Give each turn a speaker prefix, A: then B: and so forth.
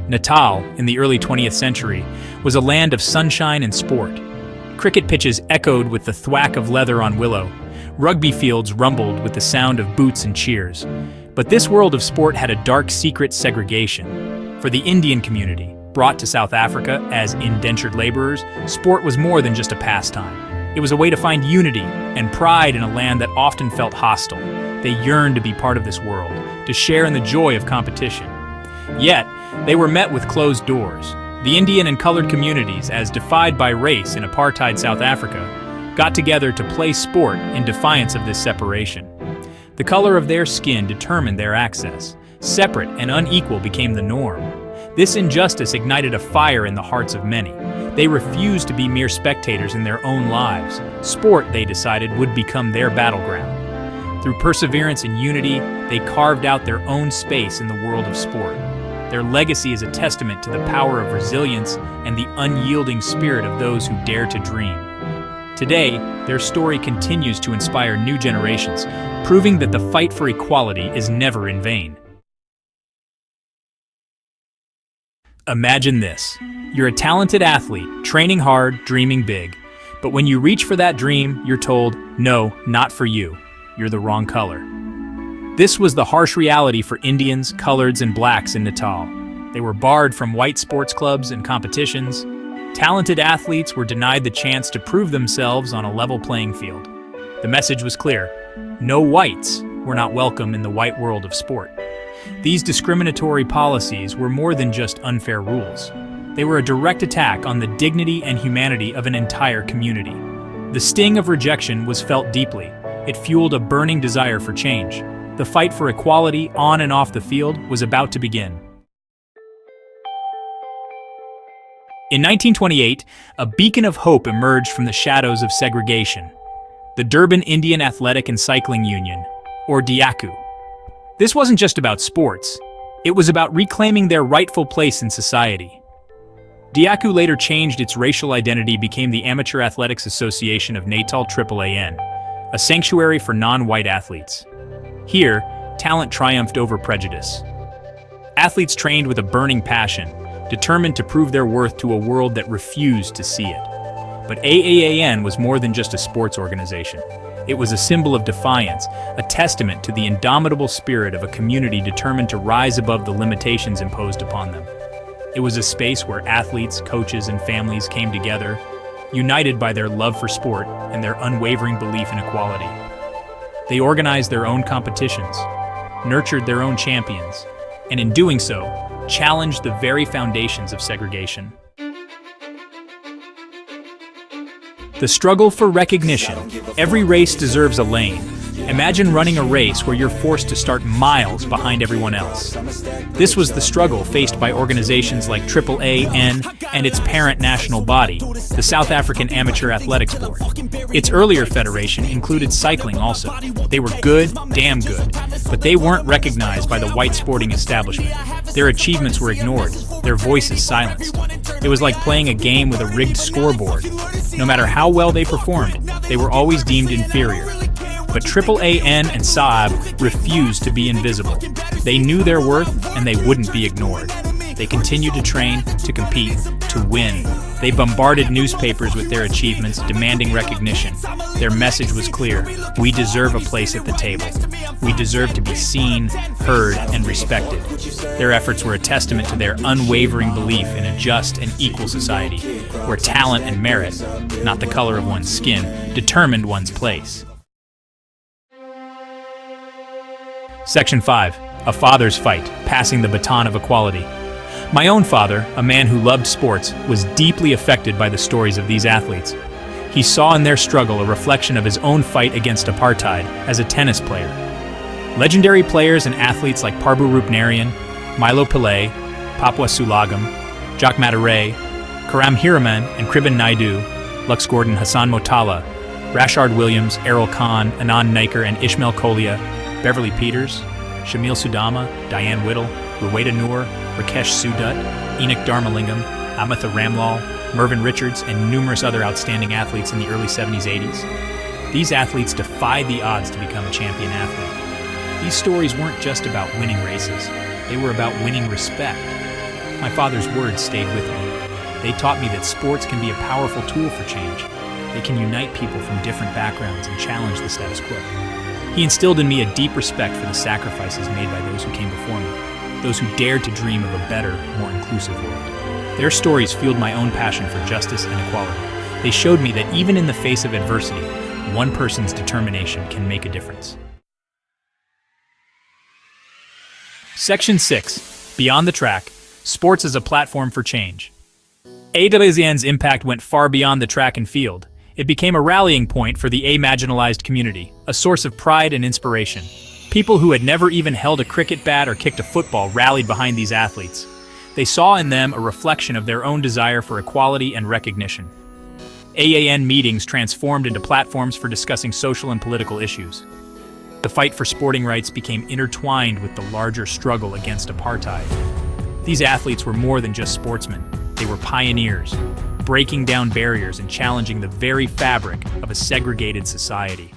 A: Natal, in the early 20th century, was a land of sunshine and sport. Cricket pitches echoed with the thwack of leather on willow. Rugby fields rumbled with the sound of boots and cheers. But this world of sport had a dark secret segregation. For the Indian community, brought to South Africa as indentured laborers, sport was more than just a pastime. It was a way to find unity and pride in a land that often felt hostile. They yearned to be part of this world, to share in the joy of competition. Yet, they were met with closed doors. The Indian and colored communities, as defied by race in apartheid South Africa, got together to play sport in defiance of this separation. The color of their skin determined their access. Separate and unequal became the norm. This injustice ignited a fire in the hearts of many. They refused to be mere spectators in their own lives. Sport, they decided, would become their battleground. Through perseverance and unity, they carved out their own space in the world of sport. Their legacy is a testament to the power of resilience and the unyielding spirit of those who dare to dream. Today, their story continues to inspire new generations, proving that the fight for equality is never in vain. Imagine this. You're a talented athlete, training hard, dreaming big. But when you reach for that dream, you're told, no, not for you. You're the wrong color. This was the harsh reality for Indians, coloreds, and blacks in Natal. They were barred from white sports clubs and competitions. Talented athletes were denied the chance to prove themselves on a level playing field. The message was clear. No whites were not welcome in the white world of sport. These discriminatory policies were more than just unfair rules. They were a direct attack on the dignity and humanity of an entire community. The sting of rejection was felt deeply. It fueled a burning desire for change. The fight for equality on and off the field was about to begin. In 1928, a beacon of hope emerged from the shadows of segregation. The Durban Indian Athletic and Cycling Union, or DIACU. This wasn't just about sports. It was about reclaiming their rightful place in society. DIACU later changed its racial identity, became the Amateur Athletics Association of Natal AAAN, a sanctuary for non-white athletes. Here, talent triumphed over prejudice. Athletes trained with a burning passion, determined to prove their worth to a world that refused to see it. But AAAN was more than just a sports organization. It was a symbol of defiance, a testament to the indomitable spirit of a community determined to rise above the limitations imposed upon them. It was a space where athletes, coaches, and families came together, united by their love for sport and their unwavering belief in equality. They organized their own competitions, nurtured their own champions, and in doing so, challenged the very foundations of segregation. The struggle for recognition. Every race deserves a lane. Imagine running a race where you're forced to start miles behind everyone else. This was the struggle faced by organizations like AAAN and its parent national body, the South African Amateur Athletics Board. Its earlier federation included cycling also. They were good, damn good, but they weren't recognized by the white sporting establishment. Their achievements were ignored, their voices silenced. It was like playing a game with a rigged scoreboard. No matter how well they performed, they were always deemed inferior. But AAAN and SAAB refused to be invisible. They knew their worth and they wouldn't be ignored. They continued to train, to compete, to win. They bombarded newspapers with their achievements, demanding recognition. Their message was clear: we deserve a place at the table. We deserve to be seen, heard, and respected. Their efforts were a testament to their unwavering belief in a just and equal society, where talent and merit, not the color of one's skin, determined one's place. Section 5. A father's fight, passing the baton of equality. My own father, a man who loved sports, was deeply affected by the stories of these athletes. He saw in their struggle a reflection of his own fight against apartheid as a tennis player. Legendary players and athletes like Prabhu Rupnarian, Milo Pillay, Papua Sulagam, Jock Mataray, Karam Hiraman and Kriban Naidu, Lux Gordon, Hassan Motala, Rashard Williams, Errol Khan, Anand Naikar, and Ishmael Kolia, Beverly Peters, Shamil Sudama, Diane Whittle, Ruweda Noor, Rakesh Sudutt, Enoch Dharmalingam, Amitha Ramlal, Mervyn Richards, and numerous other outstanding athletes in the early 70s, 80s. These athletes defied the odds to become a champion athlete. These stories weren't just about winning races. They were about winning respect. My father's words stayed with me. They taught me that sports can be a powerful tool for change. They can unite people from different backgrounds and challenge the status quo. He instilled in me a deep respect for the sacrifices made by those who came before me, those who dared to dream of a better, more inclusive world. Their stories fueled my own passion for justice and equality. They showed me that even in the face of adversity, one person's determination can make a difference. Section 6. Beyond the Track. Sports as a Platform for Change. A.W.N.'s impact went far beyond the track and field. It became a rallying point for the A-marginalized community, a source of pride and inspiration. People who had never even held a cricket bat or kicked a football rallied behind these athletes. They saw in them a reflection of their own desire for equality and recognition. AAN meetings transformed into platforms for discussing social and political issues. The fight for sporting rights became intertwined with the larger struggle against apartheid. These athletes were more than just sportsmen. They were pioneers, breaking down barriers and challenging the very fabric of a segregated society.